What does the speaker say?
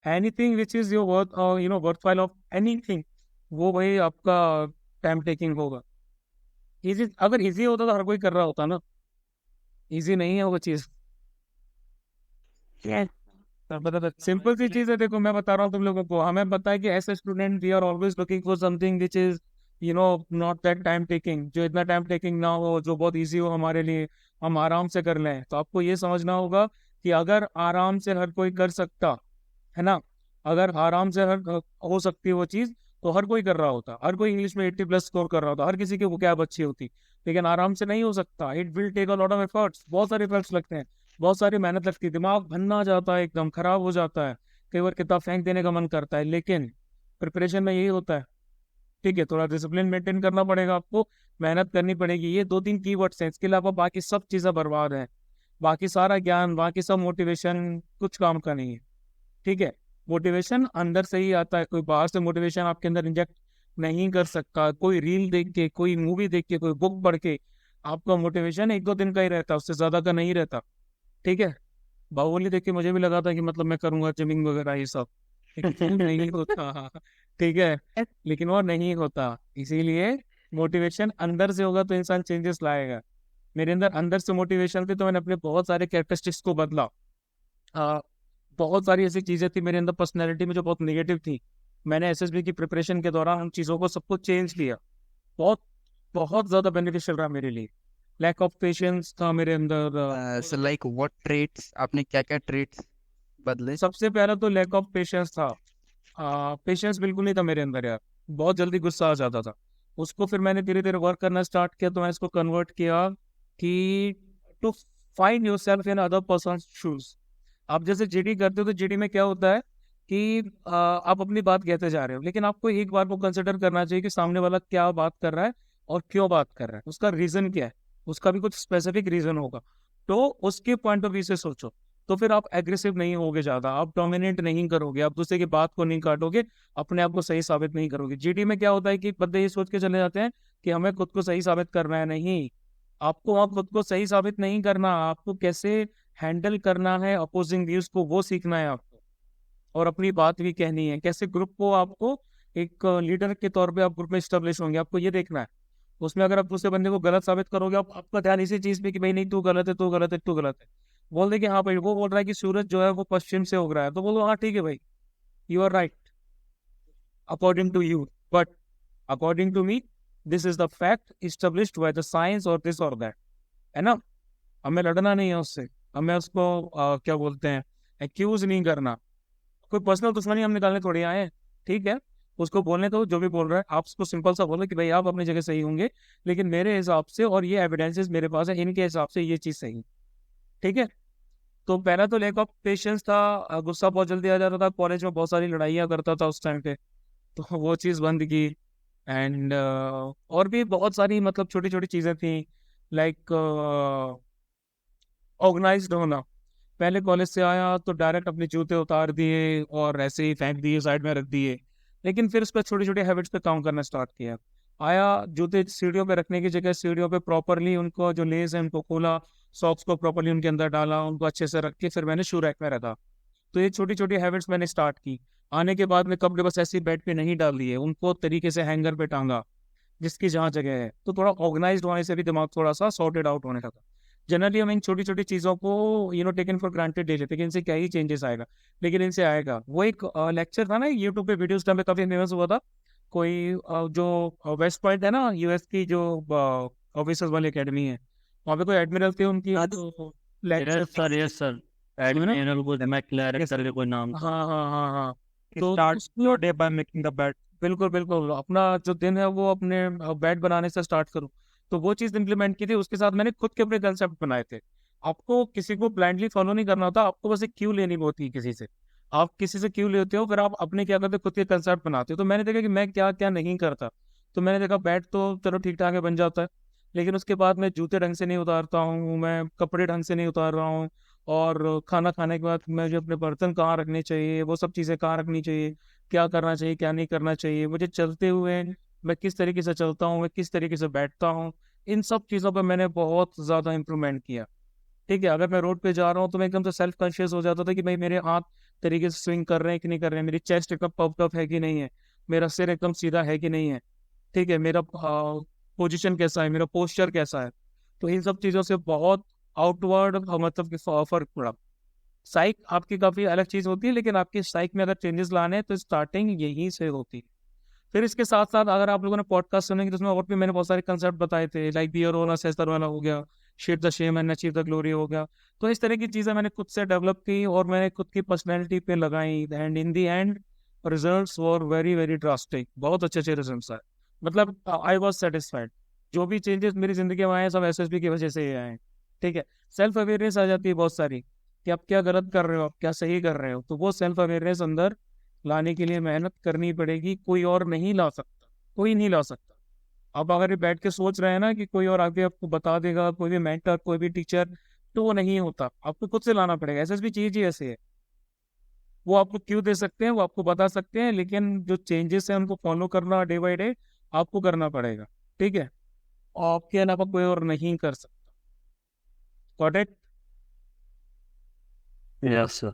Anything which is your worth, worth file of anything, वो भाई आपका टाइम टेकिंग होगा। इजी, अगर इजी होता तो हर कोई कर रहा होता ना, इजी नहीं है वो चीज। Yes. बता, No, सिंपल सी actually, चीज है। देखो मैं बता रहा हूँ तुम लोगों को, हमें पता है कि ऐसे student we are always looking for something which is not that time taking, जो इतना टाइम टेकिंग ना हो, जो बहुत इजी हो हमारे लिए, हम आराम से कर लें। तो आपको ये समझना होगा कि अगर आराम से हर कोई कर सकता है ना, अगर आराम से हर हो सकती है वो चीज, तो हर कोई कर रहा होता, हर कोई इंग्लिश में 80+ स्कोर कर रहा होता, हर किसी की वोकैब अच्छी होती। लेकिन आराम से नहीं हो सकता, it will take a lot of efforts, बहुत सारे एफर्ट्स लगते हैं, बहुत सारी मेहनत लगती है, दिमाग भन्ना जाता है, एकदम खराब हो जाता है, कई बार किताब फेंक देने का मन करता है। लेकिन प्रिपरेशन में यही होता है। ठीक है, थोड़ा डिसिप्लिन मेंटेन करना पड़ेगा आपको, मेहनत करनी पड़ेगी, ये 2-3 कीवर्ड्स हैं, इसके अलावा बाकी सब चीजें बर्बाद है। बाकी सारा ज्ञान, बाकी सब मोटिवेशन कुछ काम का नहीं है। ठीक है, मोटिवेशन अंदर से ही आता है, कोई बाहर से मोटिवेशन आपके अंदर इंजेक्ट नहीं कर सकता। कोई रील देख के, कोई मूवी देख के, कोई बुक पढ़ के आपका मोटिवेशन 1-2 दिन का ही रहता है, उससे ज्यादा का नहीं रहता। ठीक है, बाहुबली देख के मुझे भी लगा था कि मतलब मैं करूंगा जिमिंग वगैरह ये सब, लेकिन वो नहीं होता। ठीक है, लेकिन वो नहीं होता। इसीलिए मोटिवेशन अंदर से होगा तो इंसान चेंजेस लाएगा। मेरे अंदर अंदर से मोटिवेशन थी तो मैंने अपने बहुत सारे कैरेक्टरिस्टिक्स को बदला। आ, बहुत सारी ऐसी चीजें थी मेरे अंदर पर्सनैलिटी में जो बहुत नेगेटिव थी, मैंने एसएसबी की प्रिपरेशन के दौरान उन चीजों को सबको चेंज किया। बहुत बहुत ज्यादा बेनिफिशियल रहा मेरे लिए। लैक ऑफ पेशेंस था मेरे अंदर। so like what traits आपने क्या क्या traits बदले? सबसे पहला तो लैक ऑफ पेशेंस था। पेशेंस बिल्कुल नहीं था मेरे अंदर यार, बहुत जल्दी गुस्सा आ जाता था। उसको फिर मैंने धीरे धीरे वर्क करना स्टार्ट किया, तो मैं इसको कन्वर्ट किया कि to find yourself in other person shoes. आप जैसे जीडी करते हो तो जीडी में क्या होता है कि आप अपनी बात कहते जा रहे हो, लेकिन आपको एक बार को कंसिडर करना चाहिए कि सामने वाला क्या बात कर रहा है और क्यों बात कर रहा है, उसका रीजन क्या है, उसका भी कुछ स्पेसिफिक रीजन होगा। तो उसके पॉइंट ऑफ व्यू से सोचो, तो फिर आप एग्रेसिव नहीं होगे ज्यादा, आप डोमिनेट नहीं करोगे, आप दूसरे की बात को नहीं काटोगे, अपने आप को सही साबित नहीं करोगे। जीडी में क्या होता है कि बंदे ये सोच के चले जाते हैं कि हमें खुद को सही साबित करना है। नहीं, आपको वहाँ खुद को सही साबित नहीं करना, आपको कैसे हैंडल करना है अपोजिंग व्यूज को वो सीखना है आपको, और अपनी बात भी कहनी है। कैसे ग्रुप को आपको एक लीडर के तौर पे आप ग्रुप में स्टेब्लिश होंगे, आपको ये देखना है। उसमें अगर आप दूसरे बंदे को गलत साबित करोगे, आप आपका ध्यान इसी चीज पे कि भाई नहीं तू गलत है, तू गलत है, तू गलत है। बोल दे कि हाँ भाई, वो बोल रहा है कि सूरज जो है वो पश्चिम से उग रहा है, तो बोलो हाँ ठीक है भाई, you are right according to you, but according to me this is the fact established by the science और दिस और दैट। है ना, हमें लड़ना नहीं है उससे, हमें उसको क्या बोलते हैं, एक्यूज नहीं करना। कोई पर्सनल दुश्मनी हम निकालने थोड़ी आए हैं। ठीक है, उसको बोलने दो, जो भी बोल रहा है आप उसको सिंपल सा बोलो कि भाई आप अपनी जगह सही होंगे, लेकिन मेरे हिसाब से और ये एविडेंसेस मेरे पास है, इनके हिसाब से ये चीज सही है। ठीक है, तो पहला तो लैक ऑफ पेशेंस था। गुस्सा बहुत जल्दी आ जाता था, कॉलेज में बहुत सारी लड़ाइयाँ करता था उस टाइम पे, तो वो चीज़ बंद की। एंड और भी बहुत सारी मतलब छोटी छोटी चीज़ें थी, लाइक ऑर्गेनाइज्ड होना। पहले कॉलेज से आया तो डायरेक्ट अपने जूते उतार दिए और ऐसे ही फेंक दिए, साइड में रख दिए। लेकिन फिर उस पर छोटी छोटी हैबिट्स पे काम करना स्टार्ट किया। आया, जूते सीढ़ियों पे रखने की जगह सीढ़ियों पे प्रॉपरली उनको जो लेस है उनको खोला, सॉक्स को प्रॉपरली उनके अंदर डाला, उनको अच्छे से रख के फिर मैंने शू रैक में रखा। तो ये छोटी छोटी हैबिट्स मैंने स्टार्ट की। आने के बाद में कपड़े बस ऐसे ही बेड पे नहीं डाल दिए, उनको तरीके से हैंगर पे टांगा, जिसकी जहाँ जगह है। तो थोड़ा ऑर्गेनाइज्ड होने से भी दिमाग थोड़ा सा सॉर्टेड आउट होने लगा। जनरली हम इन छोटी छोटी चीज़ों को टेकन फॉर ग्रांटेड ले लेते हैं कि इनसे क्या ही चेंजेस आएगा, लेकिन इनसे आएगा। वो एक लेक्चर था ना यूट्यूब पे, वीडियोस टाइम पे काफी फेमस हुआ था। कोई जो वेस्ट पॉइंट है ना यूएस की, जो ऑफिसर्स वाली एकेडमी है, वहाँ पे कोई एडमिरल थे, उनकी तो lecture yes sir, yes sir. है ना। एडमिरल को मैं क्लियर करके कोई नाम था। हाँ हाँ हाँ हाँ। तो स्टार्ट उसको your day by making the bed. बिल्कुल बिल्कुल, अपना जो दिन है वो अपने बेड बनाने से स्टार्ट करूँ। तो वो चीज़ इंप्लीमेंट की थी, उसके साथ मैंने खुद के अपने कंसेप्ट बनाए थे। आपको किसी को ब्लाइंडली फॉलो नहीं करना होता, आपको बस एक क्यू लेनी होती है किसी से। आप किसी से क्यू लेते हो, फिर आप अपने क्या करते हो, खुद के कंसेप्ट बनाते हो। तो मैंने देखा कि मैं क्या क्या नहीं करता। तो मैंने देखा बेड तो चलो ठीक ठाक है, बन जाता है, लेकिन उसके बाद मैं जूते ढंग से नहीं उतारता हूँ, मैं कपड़े ढंग से नहीं उतार रहा हूँ। और खाना खाने के बाद मुझे अपने बर्तन कहाँ रखने चाहिए, वो सब चीज़ें कहाँ रखनी चाहिए, क्या करना चाहिए क्या नहीं करना चाहिए, मुझे चलते हुए मैं किस तरीके से चलता हूँ, मैं किस तरीके से बैठता हूँ, इन सब चीज़ों पर मैंने बहुत ज़्यादा इम्प्रूवमेंट किया। ठीक है, अगर मैं रोड पे जा रहा हूँ तो मैं एकदम से सेल्फ कॉन्शियस हो जाता था कि भाई मेरे हाथ तरीके से स्विंग कर रहे हैं कि नहीं कर रहे हैं, मेरी चेस्ट एकदम पफ्ड अप है कि नहीं है, मेरा सिर एकदम सीधा है कि नहीं है, ठीक है, मेरा पोजीशन कैसा है, मेरा पोस्चर कैसा है। तो इन सब चीज़ों से बहुत आउटवर्ड मतलब कि फर्क पड़ा। साइक आपकी काफ़ी अलग चीज़ होती है, लेकिन आपकी साइक में अगर चेंजेस लाने हैं तो स्टार्टिंग यहीं से होती है। फिर इसके साथ साथ अगर आप लोगों ने पॉडकास्ट सुनेंगे तो उसमें और भी मैंने बहुत सारे कंसेप्ट बताए थे, लाइक बियर वाला, सेस्टर वाला हो गया, shape the shame and achieve the glory हो गया। तो इस तरह की चीज़ें मैंने खुद से डेवलप की और मैंने खुद की पर्सनैलिटी पे लगाई, and in the and results were very very drastic, बहुत अच्छे अच्छे रिजल्ट्स आए। मतलब आई वॉज सेटिस्फाइड। जो भी चेंजेस मेरी जिंदगी में आए हैं, सब एसएसबी की वजह से ही आए हैं। ठीक है। सेल्फ अवेयरनेस आ जाती है बहुत सारी, कि आप क्या गलत कर रहे हो, आप क्या सही कर रहे हो, तो वो सेल्फ अवेयरनेस अंदर लाने के लिए मेहनत करनी पड़ेगी, कोई और नहीं ला सकता, कोई नहीं ला सकता। आप अगर ये बैठ के सोच रहे हैं ना कि कोई और आगे आपको बता देगा, कोई भी मेंटर, कोई भी टीचर, तो वो नहीं होता, आपको खुद से लाना पड़ेगा। एसएसबी चीज ही ऐसे है, वो आपको क्यों दे सकते हैं, वो आपको बता सकते हैं, लेकिन जो चेंजेस हैं उनको फॉलो करना डे बाई डे आपको करना पड़ेगा। ठीक है। आपके अलावा कोई और नहीं कर सकता। Got it? Yes sir.